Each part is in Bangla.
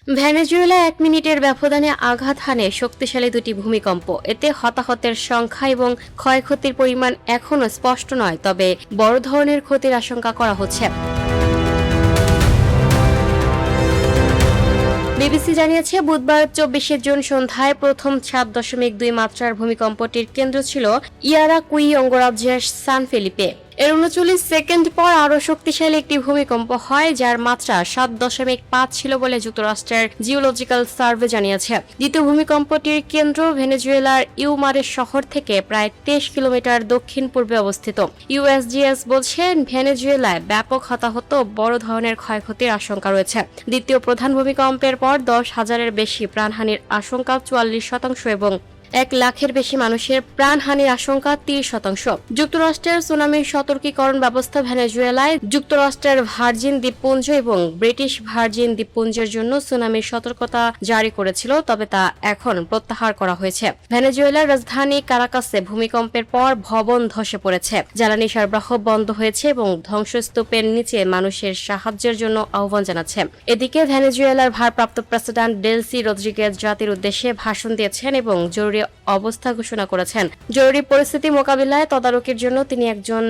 ভেনেজুয়েলা 1 মিনিটের ব্যবধানে আঘাত হানে শক্তিশালী দুটি ভূমিকম্প। এতে হতাহতের সংখ্যা এবং ক্ষয়ক্ষতির পরিমাণ এখনও স্পষ্ট নয়, তবে বড় ধরনের ক্ষতির আশঙ্কা করা হচ্ছে। বিবিসি জানিয়েছে, বুধবার 24 জুন সন্ধ্যায় প্রথম 7.2 মাত্রার ভূমিকম্পটির কেন্দ্র ছিল ইয়ারাকুই অঙ্গরাজ্যের সান ফেলিপে। এর 39 সেকেন্ড পর আরও শক্তিশালী একটি ভূমিকম্প হয়, যার মাত্রা 7.5 ছিল বলে যুক্তরাষ্ট্রের জিওলজিক্যাল সার্ভে জানিয়েছে। দ্বিতীয় ভূমিকম্পটির কেন্দ্র ভেনেজুয়েলার ইউমারেস শহর থেকে প্রায় 23 কিলোমিটার দক্ষিণ পূর্বে অবস্থিত। ইউএসজিএস বলছে, ভেনেজুয়েলায় ব্যাপক হতাহত ও বড় ধরনের ক্ষয়ক্ষতির আশঙ্কা রয়েছে। দ্বিতীয় প্রধান ভূমিকম্পের পর 10,000-এর বেশি প্রাণহানির আশঙ্কা 44% এবং 1 লাখের বেশি মানুষের প্রাণহানির আশঙ্কা 30%। যুক্তরাষ্ট্রের সুনামির সতর্কীকরণ ব্যবস্থা ভেনেজুয়েলায় যুক্তরাষ্ট্রের ভার্জিন দ্বীপপুঞ্জ এবং ব্রিটিশ ভার্জিন দ্বীপপুঞ্জের জন্য সুনামির সতর্কতা জারি করেছিল, তবে তা এখন প্রত্যাহার করা হয়েছে। ভেনেজুয়েলার রাজধানী কারাকাসে ভূমিকম্পের পর ভবন ধসে পড়েছে, জ্বালানি সরবরাহ বন্ধ হয়েছে এবং ধ্বংসস্তূপের নিচে মানুষের সাহায্যের জন্য আহ্বান জানাচ্ছে। এদিকে ভেনেজুয়েলার ভারপ্রাপ্ত প্রেসিডেন্ট ডেলসি রদ্রিগেজ জাতির উদ্দেশ্যে ভাষণ দিয়েছেন এবং জরুরি অবস্থা ঘোষণা করেছেন। জরুরি পরিস্থিতি মোকাবিলায় তদারকির জন্য তিনি একজন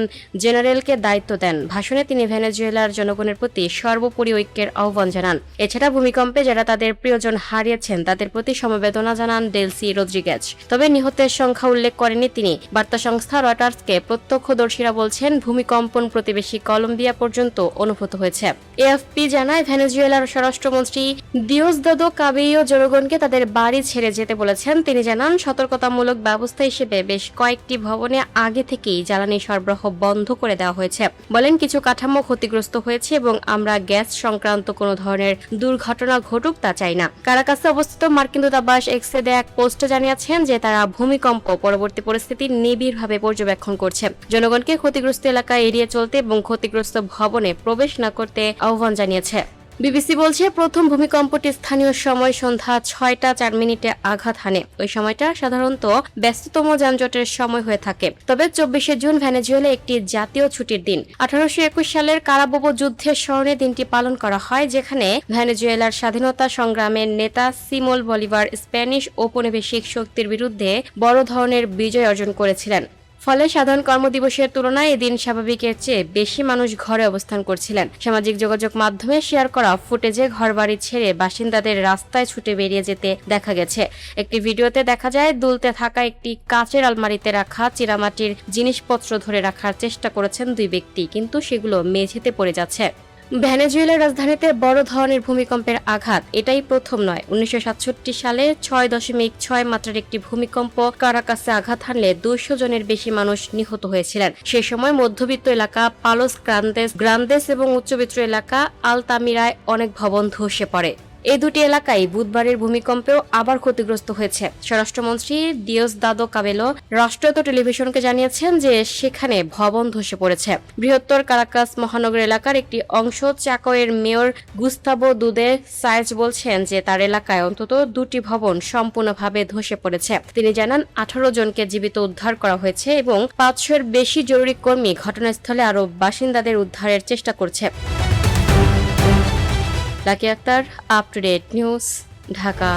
জেনারেলকে দায়িত্ব দেন। ভাষণে তিনি ভেনেজুয়েলার জনগণের প্রতি সর্বোপরি ঐক্যের আহ্বান জানান। এছাড়া ভূমিকম্পে যারা তাদের প্রিয়জন হারিয়েছেন তাদের প্রতি সমবেদনা জানান ডেলসি রদ্রিগেজ। তবে নিহতের সংখ্যা উল্লেখ করেনি তিনি। বার্তা সংস্থা রয়টার্সকে প্রত্যক্ষদর্শীরা বলছেন, ভূমিকম্পন প্রতিবেশী কলম্বিয়া পর্যন্ত অনুভূত হয়েছে। এএফপি জানায়, ভেনেজুয়েলার স্বরাষ্ট্রমন্ত্রী দিওসদাদো কাবেইও জনগণকে তাদের বাড়ি ছেড়ে যেতে বলেছেন। তিনি জানান, সতর্কতামূলক ব্যবস্থা হিসেবে বেশ কয়েকটি ভবনে আগে থেকেই জ্বালানি সরবরাহ বন্ধ করে দেওয়া হয়েছে। বলেন, কিছু কাঠামো ক্ষতিগ্রস্ত হয়েছে এবং আমরা গ্যাস সংক্রান্ত কোনো ধরনের দুর্ঘটনা ঘটুক তা চাই না। কারাকাসে অবস্থিত মার্কিন দূতাবাস এক্সে দেয়া এক পোস্টে জানিয়েছেন যে তারা ভূমিকম্প পরবর্তী পরিস্থিতি নিবিড়ভাবে পর্যবেক্ষণ করছে। জনগণকে ক্ষতিগ্রস্ত এলাকা এড়িয়ে চলতে এবং ক্ষতিগ্রস্ত ভবনে প্রবেশ না করতে আহ্বান জানিয়েছে। বিবিসি বলছে, প্রথম ভূমিকম্পটি স্থানীয় সময় সন্ধ্যা 6টা 4 মিনিটে আঘাত হানে। ওই সময়টা সাধারণত ব্যস্ততম যানজটের সময় হয়ে থাকে। তবে 24 জুন ভেনেজুয়েলা একটি জাতীয় ছুটির দিন। 1821 সালের কারাবোবো যুদ্ধের স্মরণে দিনটি পালন করা হয়, যেখানে ভেনেজুয়েলার স্বাধীনতা সংগ্রামের নেতা সিমোন বলিভার স্প্যানিশ ঔপনিবেশিক শক্তির বিরুদ্ধে বড় ধরনের বিজয় অর্জন করেছিলেন। ফলে সাধারণ কর্মদিবসের তুলনায় এদিন স্বাভাবিকের চেয়ে বেশি মানুষ ঘরে অবস্থান করছিলেন। সামাজিক যোগাযোগ মাধ্যমে শেয়ার করা ফুটেজে ঘরবাড়ি ছেড়ে বাসিন্দাদের রাস্তায় ছুটে বেরিয়ে যেতে দেখা গেছে। একটি ভিডিওতে দেখা যায়, দুলতে থাকা একটি কাচের আলমারিতে রাখা চীনামাটির জিনিসপত্র ধরে রাখার চেষ্টা করেছেন 2 ব্যক্তি, কিন্তু সেগুলো মেঝেতে পড়ে যাচ্ছে। ভেনেজুয়েলার রাজধানীতে বড় ধরনের ভূমিকম্পের আঘাত এটাই প্রথম নয়। 1967 সালে 6.6 মাত্রার একটি ভূমিকম্প কারাকাসে আঘাত হানলে 200 জনের বেশি মানুষ নিহত হয়েছিলেন। সে সময় মধ্যবিত্ত এলাকা পালোস গ্রান্দেস এবং উচ্চবিত্ত এলাকা আলতামিরায় অনেক ভবন ধসে পড়ে। এই দুটি এলাকায় বুধবারের ভূমিকম্পেও আবার ক্ষতিগ্রস্ত হয়েছে। স্বরাষ্ট্রমন্ত্রী দিওসদাদো কাবেলো রাষ্ট্রায়ত্ত টেলিভিশনকে জানিয়েছেন যে সেখানে ভবন ধসে পড়েছে। বৃহত্তর কারাকাস মহানগর এলাকার একটি অংশ চাকোয়ের মেয়র গুস্তাভো দুদে সায়েজ বলছেন যে তার এলাকায় অন্তত 2টি ভবন সম্পূর্ণভাবে ধসে পড়েছে। তিনি জানান, 18 জনকে জীবিত উদ্ধার করা হয়েছে এবং 500-এর বেশি জরুরি কর্মী ঘটনাস্থলে আরও বাসিন্দাদের উদ্ধারের চেষ্টা করছে। Lucky Akhtar, up to date news, Dhaka.